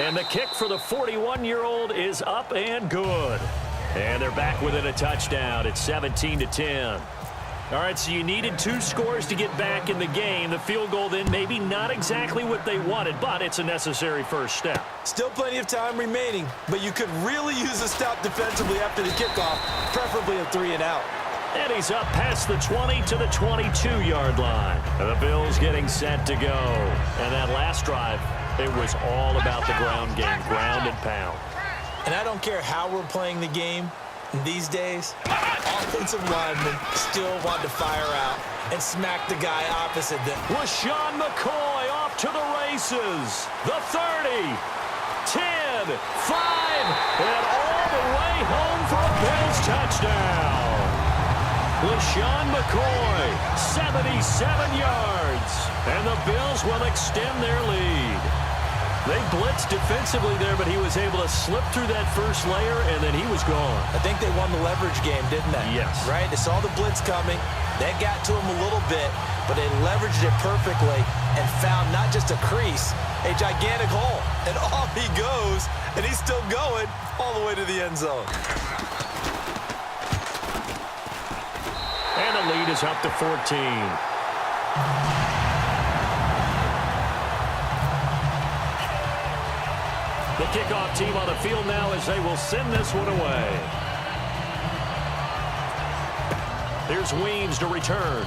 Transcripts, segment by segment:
And the kick for the 41-year-old is up and good. And they're back within a touchdown. It's 17-10. All right, so you needed 2 scores to get back in the game. The field goal then maybe not exactly what they wanted, but it's a necessary first step. Still plenty of time remaining, but you could really use a stop defensively after the kickoff, preferably a 3-and-out. And he's up past the 20 to the 22-yard line. The Bills getting set to go. And that last drive, it was all about the ground game, ground and pound. And I don't care how we're playing the game these days, offensive linemen still want to fire out and smack the guy opposite them. LaShawn McCoy off to the races. The 30, 10, 5, and all the way home for a Bills touchdown. LaShawn McCoy, 77 yards, and the Bills will extend their lead. They blitzed defensively there, but he was able to slip through that first layer, and then he was gone. I think they won the leverage game, didn't they? Yes. Right? They saw the blitz coming. That got to him a little bit, but they leveraged it perfectly and found not just a crease, a gigantic hole. And off he goes, and he's still going all the way to the end zone. And the lead is up to 14. The kickoff team on the field now as they will send this one away. Here's Weems to return.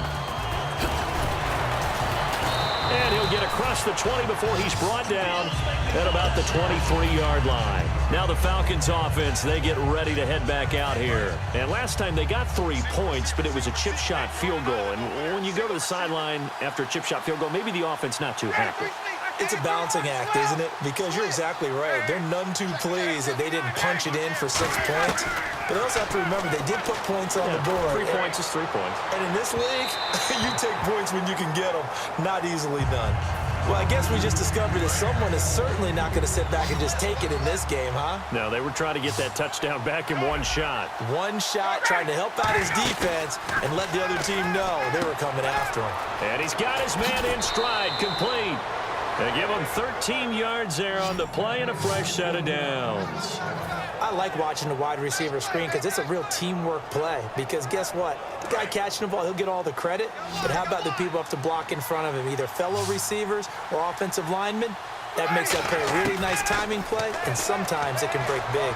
And he'll get across the 20 before he's brought down at about the 23-yard line. Now the Falcons offense, they get ready to head back out here. And last time they got 3 points, but it was a chip shot field goal. And when you go to the sideline after a chip shot field goal, maybe the offense not too happy. It's a balancing act, isn't it? Because you're exactly right. They're none too pleased that they didn't punch it in for 6 points. But they also have to remember they did put points on the board. 3 points is 3 points. And in this league, you take points when you can get them. Not easily done. Well, I guess we just discovered that someone is certainly not going to sit back and just take it in this game, huh? No, they were trying to get that touchdown back in one shot. One shot, trying to help out his defense and let the other team know they were coming after him. And he's got his man in stride, complete. They give him 13 yards there on the play and a fresh set of downs. I like watching the wide receiver screen because it's a real teamwork play. Because guess what? The guy catching the ball, he'll get all the credit. But how about the people up to block in front of him, either fellow receivers or offensive linemen? That makes that play a really nice timing play, and sometimes it can break big.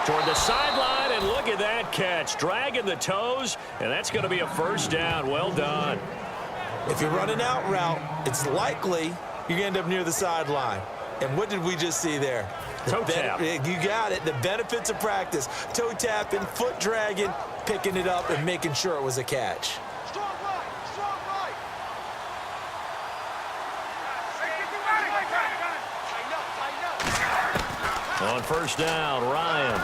Toward the sideline, and look at that catch. Dragging the toes, and that's going to be a first down. Well done. If you're running out route, it's likely you're going to end up near the sideline. And what did we just see there? Toe tap. You got it. The benefits of practice. Toe tapping, foot dragging, picking it up, and making sure it was a catch. On first down, Ryan.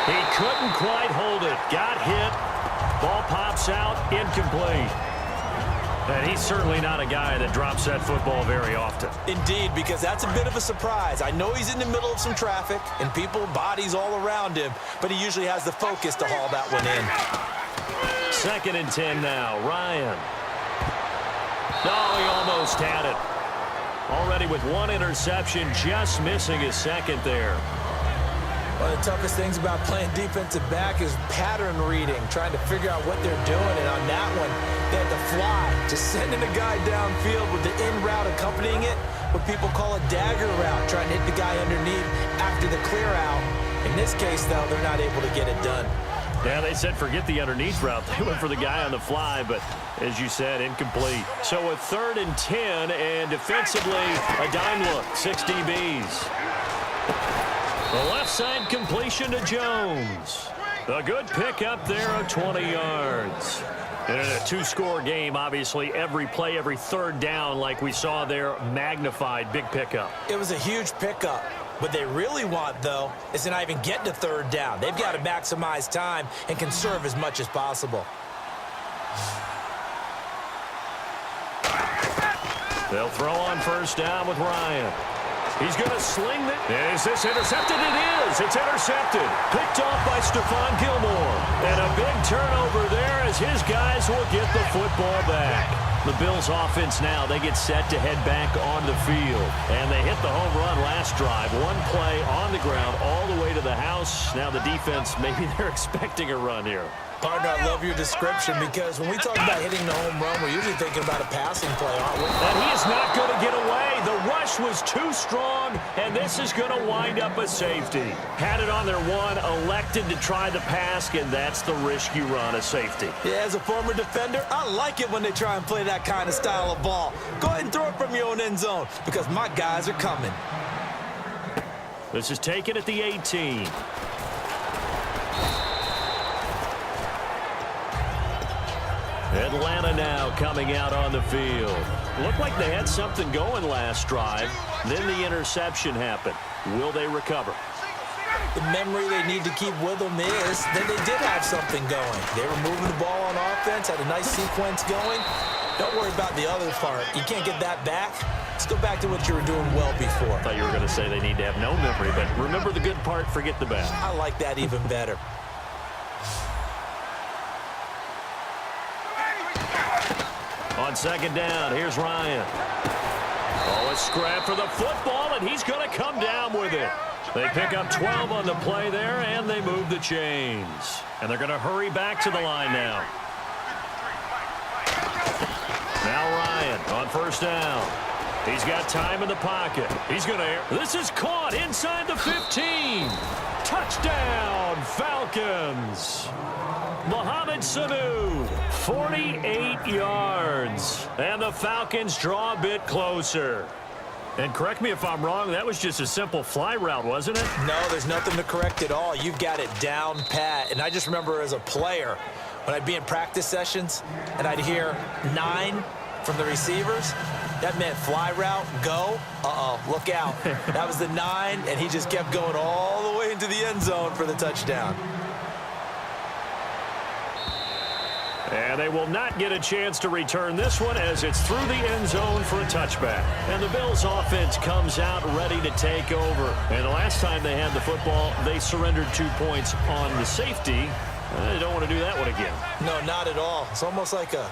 He couldn't quite hold it. Got hit. Ball pops out, incomplete. And he's certainly not a guy that drops that football very often. Indeed, because that's a bit of a surprise. I know he's in the middle of some traffic and people, bodies all around him, but he usually has the focus to haul that one in. 2nd and 10 now, Ryan. No, he almost had it. Already with 1 interception, just missing his second there. One of the toughest things about playing defensive back is pattern reading, trying to figure out what they're doing. And on that one, they had to fly, just sending a guy downfield with the in route accompanying it, what people call a dagger route, trying to hit the guy underneath after the clear out. In this case, though, they're not able to get it done. Yeah, they said forget the underneath route. They went for the guy on the fly, but as you said, incomplete. So a 3rd and 10, and defensively, a dime look, 6 DBs. The left side completion to Jones. A good pick up there of 20 yards. And in a 2-score game, obviously, every play, every 3rd down, like we saw there, magnified, big pickup. It was a huge pickup. What they really want, though, is to not even get to 3rd down. They've got to maximize time and conserve as much as possible. They'll throw on first down with Ryan. He's going to sling it. Is this intercepted? It is. It's intercepted. Picked off by Stephon Gilmore. And a big turnover there as his guys will get the football back. The Bills offense now, they get set to head back on the field. And they hit the home run last drive. One play on the ground all the way to the house. Now the defense, maybe they're expecting a run here. Partner, I love your description because when we talk about hitting the home run, we're usually thinking about a passing play, aren't we? And he is not going to get away. The rush was too strong, and this is going to wind up a safety. Had it on their one, elected to try the pass, and that's the risk you run, a safety. Yeah, as a former defender, I like it when they try and play that kind of style of ball. Go ahead and throw it from your own end zone because my guys are coming. This is taken at the 18. Atlanta now coming out on the field. Looked like they had something going last drive. Then the interception happened. Will they recover? The memory they need to keep with them is that they did have something going. They were moving the ball on offense, had a nice sequence going. Don't worry about the other part. You can't get that back. Let's go back to what you were doing well before. I thought you were going to say they need to have no memory, but remember the good part, forget the bad. I like that even better. On second down, here's Ryan. Oh, a scrap for the football, and he's going to come down with it. They pick up 12 on the play there, and they move the chains. And they're going to hurry back to the line now. Now Ryan on first down. He's got time in the pocket. He's going to... This is caught inside the 15. Touchdown, Falcons. Mohamed Sanu, 48 yards. And the Falcons draw a bit closer. And correct me if I'm wrong, that was just a simple fly route, wasn't it? No, there's nothing to correct at all. You've got it down pat. And I just remember as a player, when I'd be in practice sessions and I'd hear 9 from the receivers, that meant fly route, go, look out. That was the 9, and he just kept going all the way into the end zone for the touchdown. And they will not get a chance to return this one as it's through the end zone for a touchback. And the Bills offense comes out ready to take over. And the last time they had the football, they surrendered 2 points on the safety. They don't want to do that one again. No, not at all. It's almost like a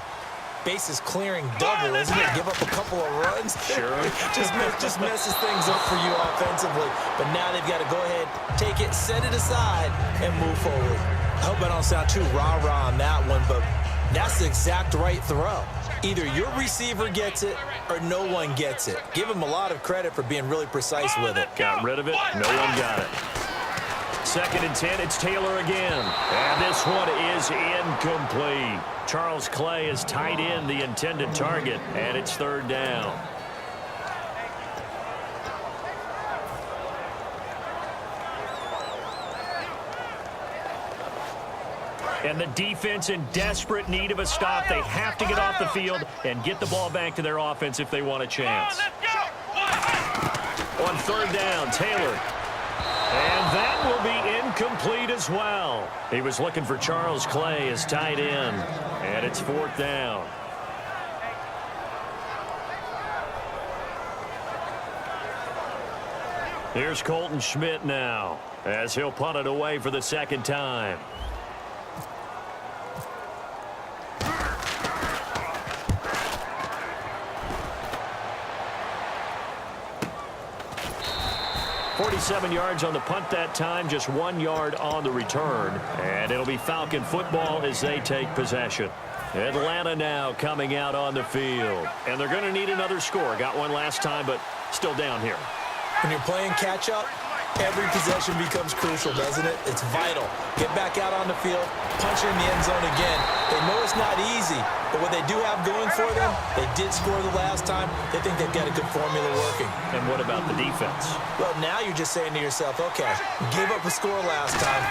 bases clearing double, isn't it? Give up a couple of runs. Sure. just messes things up for you offensively. But now they've got to go ahead, take it, set it aside, and move forward. I hope I don't sound too rah-rah on that one, but that's the exact right throw. Either your receiver gets it or no one gets it. Give him a lot of credit for being really precise with it. Got rid of it. No one got it. 2nd and 10, it's Taylor again. And this one is incomplete. Charles Clay is tied in the intended target, and it's 3rd down. And the defense in desperate need of a stop. They have to get off the field and get the ball back to their offense if they want a chance. On 3rd down, Taylor. And that will be incomplete as well. He was looking for Charles Clay as tight end. And it's 4th down. Here's Colton Schmidt now as he'll punt it away for the 2nd time. .47 yards on the punt that time, just 1 yard on the return. And it'll be Falcon football as they take possession. Atlanta now coming out on the field. And they're going to need another score. Got one last time, but still down here. When you're playing catch-up, every possession becomes crucial, doesn't it? It's vital. Get back out on the field, punch in the end zone again. They know it's not easy, but what they do have going for them, they did score the last time. They think they've got a good formula working. And what about the defense? Well, now you're just saying to yourself, okay, gave up a score last time.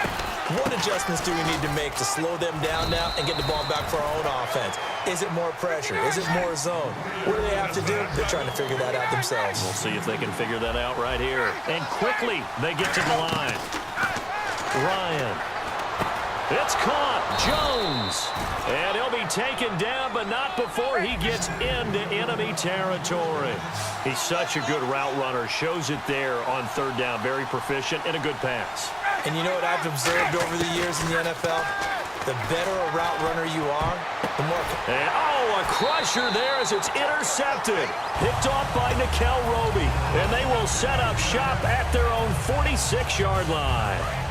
What adjustments do we need to make to slow them down now and get the ball back for our own offense? Is it more pressure? Is it more zone? What do they have to do? They're trying to figure that out themselves. We'll see if they can figure that out right here. And quickly, they get to the line. Ryan. It's caught. Jones. And he'll be taken down, but not before he gets into enemy territory. He's such a good route runner. Shows it there on 3rd down. Very proficient and a good pass. And you know what I've observed over the years in the NFL? The better a route runner you are, the more... And, oh, a a crusher there as it's intercepted. Picked off by Nikel Roby. And they will set up shop at their own 46-yard line.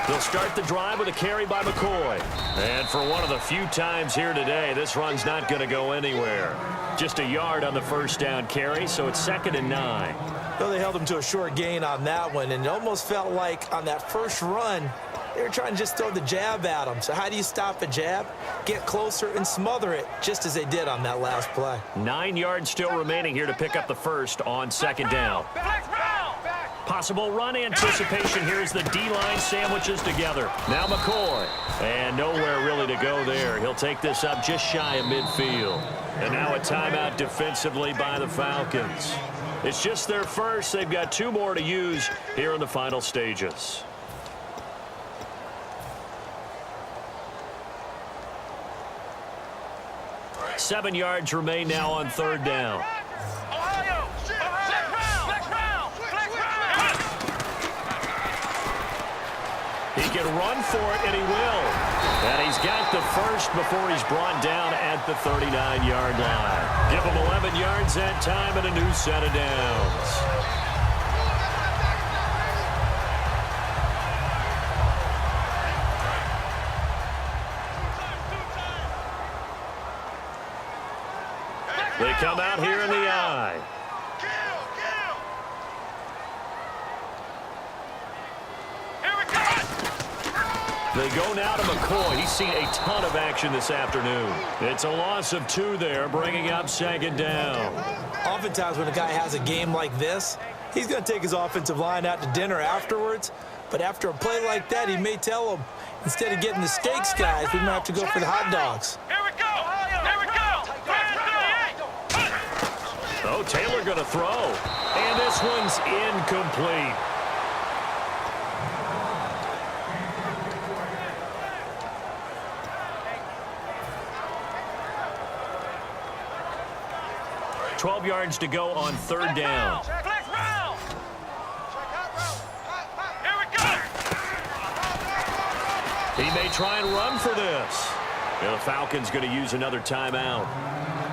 They'll start the drive with a carry by McCoy. And for one of the few times here today, this run's not going to go anywhere. Just a yard on the first down carry, so it's 2nd and 9. Well, they held him to a short gain on that one, and it almost felt like on that first run, they were trying to just throw the jab at him. So how do you stop a jab? Get closer and smother it, just as they did on that last play. 9 yards still remaining here to pick up the first on 2nd down. Possible run anticipation here as the D-line sandwiches together. Now McCoy. And nowhere really to go there. He'll take this up just shy of midfield. And now a timeout defensively by the Falcons. It's just their first. They've got 2 more to use here in the final stages. Seven yards remain now on 3rd down. He can run for it, and he will. And he's got the first before he's brought down at the 39-yard line. Give him 11 yards that time and a new set of downs. They come out here in the eye. They go now to McCoy. He's seen a ton of action this afternoon. It's a loss of 2 there, bringing up 2nd down. Oftentimes when a guy has a game like this, he's going to take his offensive line out to dinner afterwards. But after a play like that, he may tell them, instead of getting the steaks, guys, we might have to go for the hot dogs. Here we go. Here we go. Oh, Taylor going to throw. And this one's incomplete. $12 yards to go on 3rd down. He may try and run for this. And the Falcons going to use another timeout.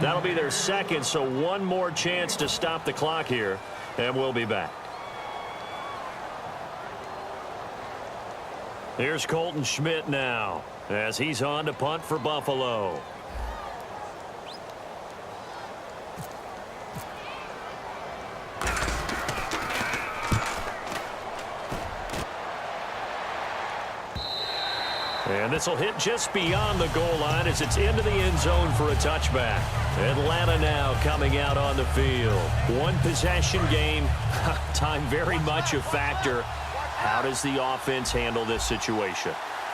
That'll be their second, so one more chance to stop the clock here, and we'll be back. Here's Colton Schmidt now as he's on to punt for Buffalo. And this will hit just beyond the goal line as it's into the end zone for a touchback. Atlanta now coming out on the field. One possession game. Time very much a factor. How does the offense handle this situation?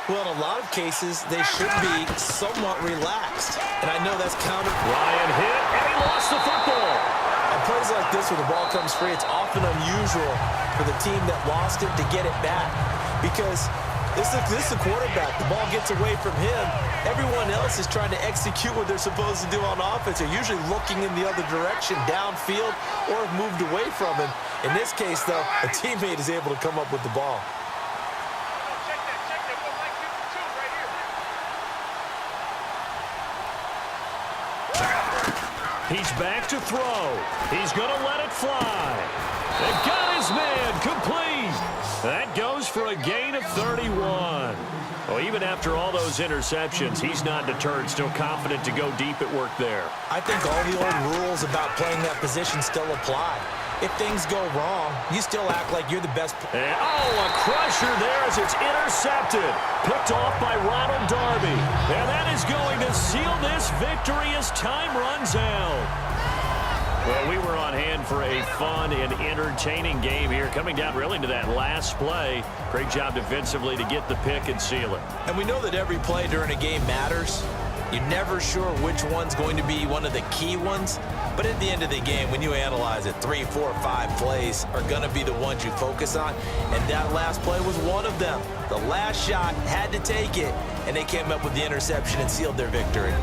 Well, in a lot of cases, they should be somewhat relaxed. And I know that's counter. Ryan hit, and he lost the football. On plays like this where the ball comes free, it's often unusual for the team that lost it to get it back. Because this is the quarterback. The ball gets away from him. Everyone else is trying to execute what they're supposed to do on offense. They're usually looking in the other direction, downfield, or have moved away from him. In this case, though, a teammate is able to come up with the ball. He's back to throw. He's going to let it fly. And got his man complete. That goes for a gain of 31. Well, even after all those interceptions, he's not deterred, still confident to go deep at work there. I think all the old rules about playing that position still apply. If things go wrong, you still act like you're the best. And, a crusher there as it's intercepted. Picked off by Ronald Darby. And that is going to seal this victory as time runs out. Well, we were on hand for a fun and entertaining game here, coming down really to that last play. Great job defensively to get the pick and seal it. And we know that every play during a game matters. You're never sure which one's going to be one of the key ones. But at the end of the game, when you analyze it, 3, 4, 5 plays are going to be the ones you focus on. And that last play was one of them. The last shot had to take it, and they came up with the interception and sealed their victory.